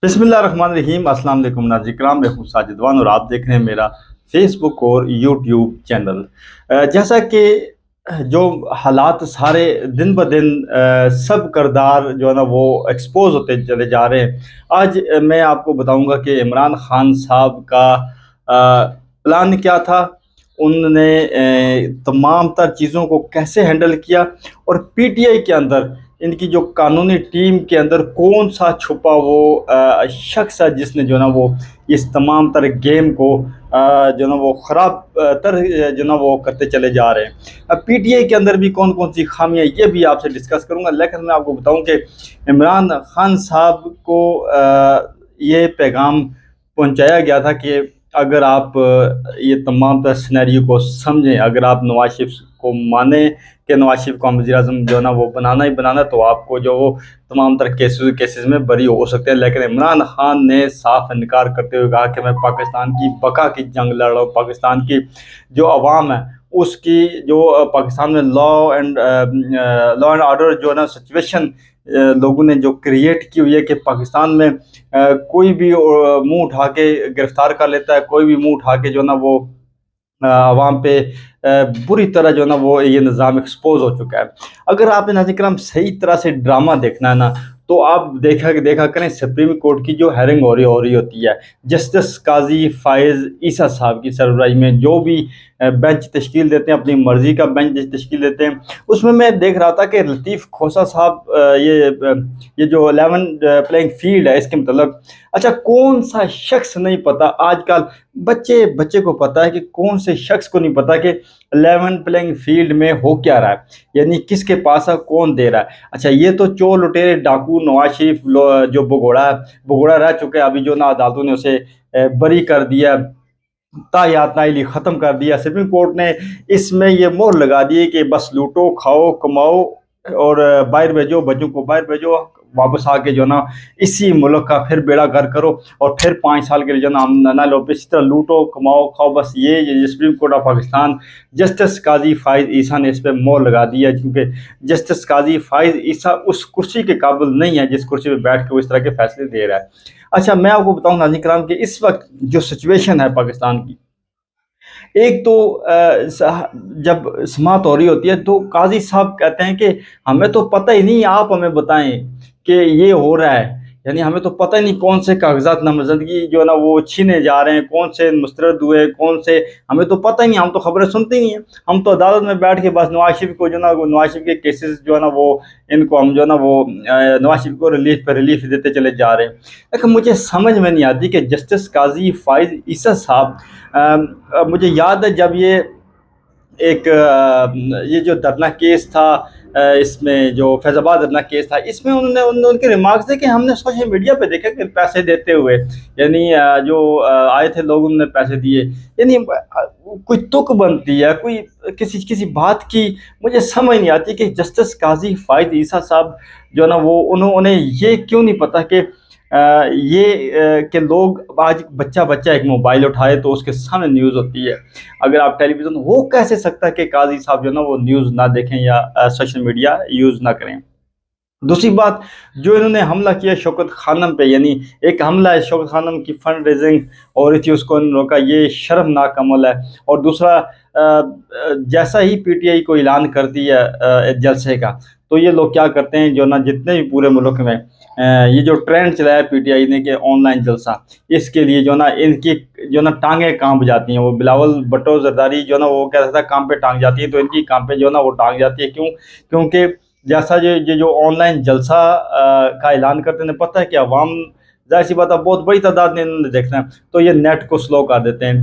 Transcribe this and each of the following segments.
बिस्मिल्लाहिर्रहमानिर्रहीम। अस्सलाम वालेकुम नाज़रीन किराम, मैं हूँ साजिद वान और आप देख रहे हैं मेरा फेसबुक और यूट्यूब चैनल। जैसा कि जो हालात सारे दिन ब दिन सब करदार जो है ना वो एक्सपोज होते चले जा रहे हैं। आज मैं आपको बताऊंगा कि इमरान खान साहब का प्लान क्या था, उन्होंने तमाम तर चीज़ों को कैसे हैंडल किया और पीटीआई के अंदर इनकी जो कानूनी टीम के अंदर कौन सा छुपा वो शख्स है जिसने जो ना वो इस तमाम तर गेम को जो ना वो ख़राब तर जो ना वो करते चले जा रहे हैं। अब पीटीआई के अंदर भी कौन कौन सी खामियां ये भी आपसे डिस्कस करूंगा, लेकिन मैं आपको बताऊं कि इमरान खान साहब को ये पैगाम पहुंचाया गया था कि अगर आप ये तमाम तर सिनेरियो को समझें, अगर आप नवाज शरीफ को माने कि नवाज शरीफ को वज़ीर-ए-आज़म जो है ना वो बनाना ही बनाना, तो आपको जो वो तमाम तरह केसेस में बरी हो सकते हैं। लेकिन इमरान खान ने साफ इनकार करते हुए कहा कि मैं पाकिस्तान की बका की जंग लड़ रहा हूँ, पाकिस्तान की जो अवाम है उसकी जो पाकिस्तान में लॉ एंड ऑर्डर जो है ना सिचुएशन लोगों ने जो क्रिएट की हुई है कि पाकिस्तान में कोई भी मुंह उठा के गिरफ्तार कर लेता है, कोई भी मुंह उठा के जो ना वो आवाम पे बुरी तरह जो ना वो ये निज़ाम एक्सपोज हो चुका है। अगर आपने नाज़रीन किराम सही तरह से ड्रामा देखना है ना, तो आप देखा करें सुप्रीम कोर्ट की जो हेयरिंग हो रही होती है जस्टिस काजी फायज़ ईसा साहब की सरबराही में, जो भी बेंच तश्कील देते हैं, अपनी मर्ज़ी का बेंच तश्कील देते हैं। उसमें मैं देख रहा था कि लतीफ़ खोसा साहब ये जो 11 प्लेइंग फील्ड है इसके मतलब, अच्छा कौन सा शख्स नहीं पता, आजकल बच्चे को पता है कि कौन से शख्स को नहीं पता कि 11 प्लेइंग फील्ड में हो क्या रहा है, यानी किसके पास है, कौन दे रहा है। अच्छा ये तो चोर लुटेरे डाकू नवाज शरीफ जो भगोड़ा रह चुके हैं, अभी जो ना अदालतों ने उसे बरी कर दिया, तायातनाइली ख़त्म कर दिया। सुप्रीम कोर्ट ने इसमें ये मोहर लगा दी है कि बस लूटो खाओ कमाओ और बाहर भेजो, बच्चों को बाहर भेजो, वापस आके जो ना इसी मुल्क का फिर बेड़ा गर्क करो और फिर 5 साल के लिए जो ना हम ना लो, इसी तरह लूटो कमाओ खाओ। बस ये Supreme Court of Pakistan Justice Qazi Faez Isa ने इस पर मोहर लगा दी है, क्योंकि जस्टिस काजी फायज़ ईसा उस कुर्सी के काबिल नहीं है जिस कुर्सी पर बैठ के वो इस तरह के फैसले दे रहा है। अच्छा मैं आपको बताऊं नाज़रीन किराम कि इस वक्त जो सिचुएशन है पाकिस्तान की, एक तो जब समाअत हो रही होती है तो काजी साहब कहते हैं कि हमें तो पता ही नहीं, आप हमें बताएं कि ये हो रहा है, यानी हमें तो पता ही नहीं कौन से कागजात नामजदगी जो है ना वो छीने जा रहे हैं, कौन से मुस्तरद हुए, कौन से हमें तो पता ही नहीं, हम तो खबरें सुनते ही नहीं हैं। हम तो अदालत में बैठ के बस नवाज शरीफ को जो ना नवाज शरीफ के केसेस जो है ना वो इनको हम जो है ना वो नवाज शरीफ को रिलीफ पर रिलीफ देते चले जा रहे हैं। लेकिन मुझे समझ में नहीं आती कि जस्टिस काजी फायज़ ईसा साहब, मुझे याद है जब ये जो धरना केस था, इसमें जो फैज़ाबाद धरना केस था, इसमें उनके रिमार्क्स थे कि हमने सोशल मीडिया पे देखा कि पैसे देते हुए, यानी जो आए थे लोग उन्होंने पैसे दिए, यानी कोई तुक बनती है कोई किसी बात की। मुझे समझ नहीं आती कि जस्टिस काजी फायज़ ईसा साहब जो है ना वो उन्हें ये क्यों नहीं पता कि कि लोग आज बच्चा एक मोबाइल उठाए तो उसके सामने न्यूज़ होती है। अगर आप टेलीविज़न, हो कैसे सकता है कि काजी साहब जो है ना वो न्यूज़ ना देखें या सोशल मीडिया यूज़ ना करें। दूसरी बात, जो इन्होंने हमला किया शौकत खानम पे, यानी एक हमला है शौकत खानम की फंड रेजिंग हो रही थी उसको रोका, ये शर्मनाक अमल है। और दूसरा, जैसा ही पीटीआई को ऐलान कर दिया जलसे का, तो ये लोग क्या करते हैं जो ना जितने भी पूरे मुल्क में ये जो ट्रेंड चलाया पीटीआई ने कि ऑनलाइन जलसा, इसके लिए जो ना इनकी जो ना टांगें कांप जाती हैं। वो बिलावल भुट्टो जरदारी जो ना वो कहता था काम पे टांग जाती है, तो इनकी काम पे जो ना वो टांग जाती है। क्यों? क्योंकि जैसा ये जो ऑनलाइन जलसा का ऐलान करते हैं, पता है कि अवाम ज़ाहिर सी बात है बहुत बड़ी तादाद ने इन्होंने देखना है, तो ये नेट को स्लो कर देते हैं।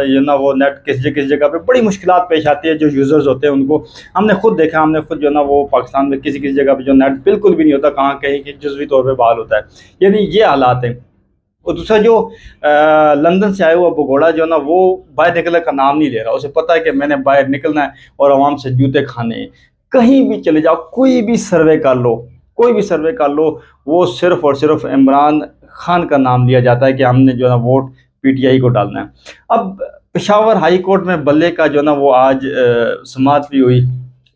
ये ना वो नेट किस जगह पे बड़ी मुश्किलात पेश आती है जो यूज़र्स होते हैं उनको। हमने खुद देखा, हमने खुद जो ना वो पाकिस्तान में किसी जगह पे जो नेट बिल्कुल भी नहीं होता, कहाँ कहीं कि जुज़वी तौर पे बहाल होता है, यानी ये हालात हैं। और दूसरा जो लंदन से आया हुआ भगोड़ा जो ना वो बाहर निकलने का नाम नहीं ले रहा, उसे पता है कि मैंने बाहर निकलना है और आवाम से जूते खाने हैं। कहीं भी चले जाओ, कोई भी सर्वे कर लो, वो सिर्फ़ और सिर्फ इमरान खान का नाम लिया जाता है कि हमने जो ना वोट पीटीआई को डालना है। अब पेशावर हाई कोर्ट में बल्ले का जो ना वो आज समाअत भी हुई,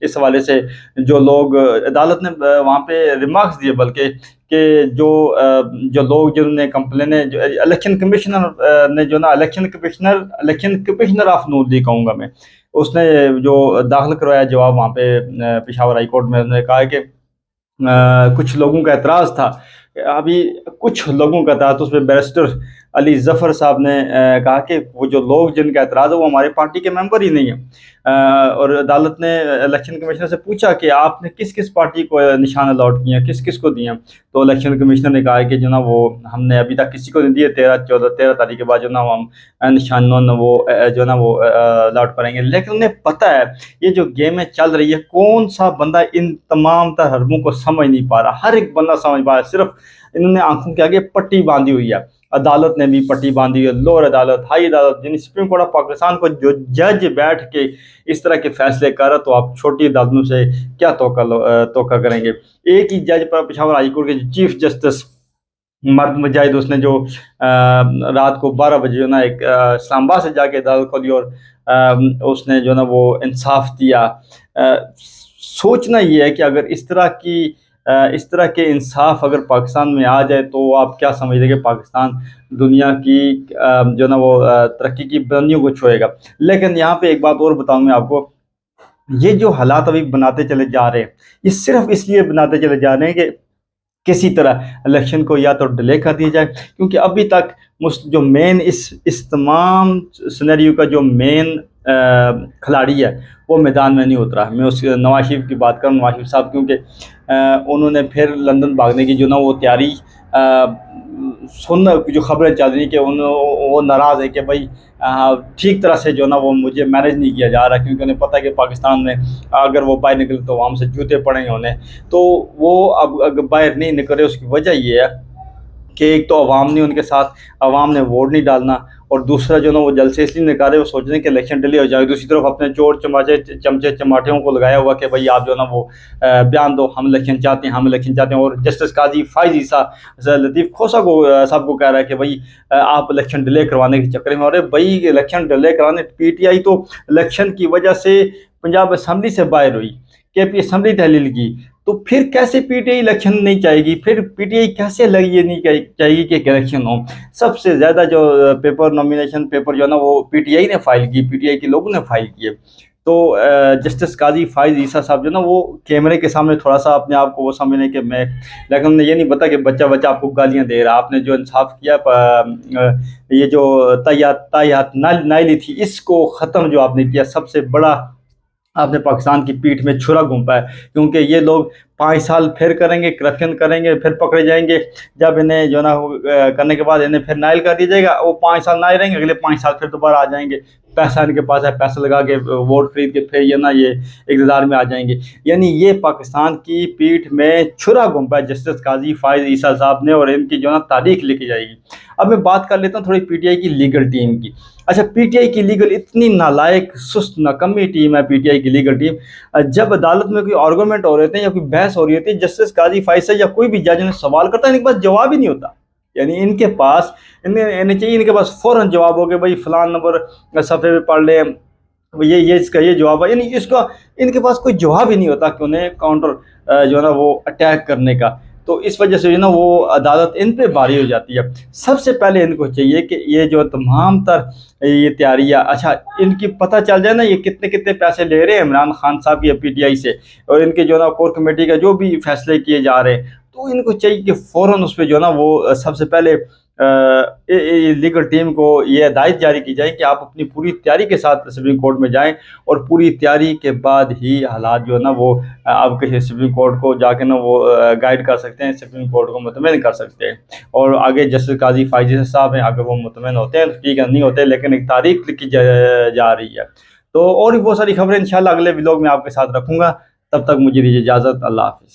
इस हवाले से जो लोग अदालत ने वहाँ पे रिमार्क्स दिए, बल्कि کہ جو لوگ جنہوں نے کمپلینیں الیکشن کمشنر نے جو نا election commissioner of Noon League کہوں گا میں، اس نے جو داخل کروایا جواب وہاں پہ پشاور ہائی کورٹ میں، انہوں نے کہا کہ کچھ لوگوں کا اعتراض تھا، ابھی کچھ لوگوں کا تھا، تو اس میں بیرسٹر علی ظفر صاحب نے کہا کہ وہ جو لوگ جن کا اعتراض ہے وہ ہمارے پارٹی کے ممبر ہی نہیں ہیں، اور عدالت نے الیکشن کمشنر سے پوچھا کہ آپ نے کس کس پارٹی کو نشان الاٹ کیے ہیں، کس کس کو دیے ہیں، تو الیکشن کمشنر نے کہا کہ جو نا وہ ہم نے ابھی تک کسی کو نہیں دیے، 13 تاریخ کے بعد جو نا ہم نشان وہ جو نا وہ الاٹ کریں گے۔ لیکن انہیں پتہ ہے یہ جو گیمیں چل رہی ہے، کون سا بندہ ان تمام تر حربوں کو سمجھ نہیں پا رہا، ہر ایک بندہ سمجھ پا رہا ہے، صرف انہوں نے آنکھوں کے آگے پٹی باندھی ہوئی ہے، عدالت نے بھی پٹی باندھی ہوئی ہے، لوور عدالت، ہائی عدالت، یعنی سپریم کورٹ آف پاکستان کو جو جج بیٹھ کے اس طرح کے فیصلے کر رہا، تو آپ چھوٹی عدالتوں سے کیا توقع کریں گے۔ ایک ہی جج پر پشاور ہائی کورٹ کے چیف جسٹس مرد مجاہد، اس نے جو رات کو 12 بجے جو نا ایک اسلام آباد سے جا کے عدالت کھولی اور اس نے جو نا وہ انصاف دیا۔ سوچنا یہ ہے کہ اگر اس طرح کے انصاف اگر پاکستان میں آ جائے تو آپ کیا سمجھتے کہ پاکستان دنیا کی جو نا وہ ترقی کی بلندیوں کو چھوئے گا۔ لیکن یہاں پہ ایک بات اور بتاؤں میں آپ کو، یہ جو حالات ابھی بناتے چلے جا رہے ہیں، یہ صرف اس لیے بناتے چلے جا رہے ہیں کہ کسی طرح الیکشن کو یا تو ڈیلے کر دیا جائے، کیونکہ ابھی تک جو مین اس تمام سینیریو کا جو مین کھلاڑی ہے وہ میدان میں نہیں اترا۔ میں اس نواز شریف کی بات کروں، نواز شریف صاحب، کیونکہ انہوں نے پھر لندن بھاگنے کی جو نا وہ تیاری جو خبریں چل رہی ہیں کہ وہ ناراض ہے کہ بھائی ٹھیک طرح سے جو نا وہ مجھے مینیج نہیں کیا جا رہا، کیونکہ انہیں پتہ ہے کہ پاکستان میں اگر وہ باہر نکلے تو عوام سے جوتے پڑیں گے انہیں، تو وہ اب اگر باہر نہیں نکل رہے، اس کی وجہ یہ ہے کہ ایک تو عوام نے ان کے ساتھ، عوام نے ووٹ نہیں ڈالنا، اور دوسرا جو نا وہ جلسے اس لیے نکال رہے، وہ سوچ رہے ہیں کہ الیکشن ڈیلے ہو جائے۔ دوسری طرف اپنے چور چمچے چماٹھیوں کو لگایا ہوا کہ بھائی آپ جو نا وہ بیان دو، ہم الیکشن چاہتے ہیں، اور جسٹس قاضی فائز عیسیٰ لطیف کھوسہ کو صاحب کو کہہ رہا ہے کہ بھائی آپ الیکشن ڈیلے کروانے کے چکر میں، اور بھائی الیکشن ڈیلے کرانے، پی ٹی آئی تو الیکشن کی وجہ سے پنجاب اسمبلی سے باہر ہوئی، کے پی اسمبلی تحلیل کی، تو پھر کیسے پی ٹی آئی الیکشن نہیں چاہے گی؟ پھر پی ٹی آئی کیسے یہ نہیں چاہے گی کہ الیکشن ہو؟ سب سے زیادہ جو نامینیشن پیپر جو ہے نا وہ پی ٹی آئی نے فائل کی، پی ٹی آئی کے لوگوں نے فائل کیے۔ تو جسٹس قاضی فائز عیسیٰ صاحب جو نا وہ کیمرے کے سامنے تھوڑا سا اپنے آپ کو وہ سمجھنے کہ میں، لیکن انہیں یہ نہیں پتا کہ بچہ آپ کو گالیاں دے رہا، آپ نے جو انصاف کیا، یہ جو تائیات نائلی تھی، اس کو ختم جو آپ نے کیا، سب سے بڑا آپ نے پاکستان کی پیٹھ میں چھرا گھونپا ہے، کیونکہ یہ لوگ 5 سال پھر کریں گے، کرپشن کریں گے، پھر پکڑے جائیں گے، جب انہیں جو نا کرنے کے بعد انہیں پھر نائل کر دیا جائے گا، وہ 5 سال نائل رہیں گے، اگلے 5 سال پھر دوبارہ آ جائیں گے، پیسہ ان کے پاس ہے، پیسہ لگا کے ووٹ خرید کے پھر یہ اقتدار میں آ جائیں گے۔ یعنی یہ پاکستان کی پیٹھ میں چھرا گھونپا ہے جسٹس قاضی فائز عیسیٰ صاحب نے، اور ان کی جو نا تاریخ لکھی جائے گی۔ اب میں بات کر لیتا ہوں تھوڑی پی ٹی آئی کی لیگل ٹیم کی۔ اچھا، پی ٹی آئی کی لیگل اتنی نالائق، سست، نکمی ٹیم ہے پی ٹی آئی کی لیگل ٹیم۔ جب عدالت میں کوئی آرگومنٹ ہو رہے تھے یا کوئی بحث ہو رہی ہوتی ہے، جسٹس قاضی فائز یا کوئی بھی جج نے سوال کرتا ہے، ان کے پاس جواب ہی نہیں ہوتا۔ یعنی ان کے پاس ان کے پاس فوراً جواب ہو کہ بھائی فلاں نمبر صفحے پہ پڑھ لیں، یہ اس کا یہ جواب ہے، یعنی اس کا ان کے پاس کوئی جواب ہی نہیں ہوتا کہ انہیں کاؤنٹر جو ہے نا وہ اٹیک کرنے کا۔ تو اس وجہ سے جو ہے نا وہ عدالت ان پہ بھاری ہو جاتی ہے۔ سب سے پہلے ان کو چاہیے کہ یہ جو تمام تر یہ تیاریاں، اچھا ان کی پتہ چل جائے نا یہ کتنے پیسے لے رہے ہیں عمران خان صاحب یا پی ٹی آئی سے، اور ان کے جو ہے نا کور کمیٹی کا جو بھی فیصلے کیے جا رہے ہیں، تو ان کو چاہیے کہ فوراً اس پہ جو ہے نا وہ سب سے پہلے لیگل ٹیم کو یہ ہدایت جاری کی جائے کہ آپ اپنی پوری تیاری کے ساتھ سپریم کورٹ میں جائیں، اور پوری تیاری کے بعد ہی حالات جو ہے نا وہ آپ کے سپریم کورٹ کو جا کے نا وہ گائیڈ کر سکتے ہیں، سپریم کورٹ کو مطمئن کر سکتے ہیں۔ اور آگے جسٹس قاضی فائز صاحب ہیں، اگر وہ مطمئن ہوتے ہیں ٹھیک ہے، نہیں ہوتے لیکن ایک تاریخ لکھی جا رہی ہے۔ تو اور بھی بہت ساری خبریں انشاءاللہ اگلے ولاگ میں آپ کے ساتھ رکھوں گا، تب تک مجھے دیجیے اجازت، اللہ حافظ۔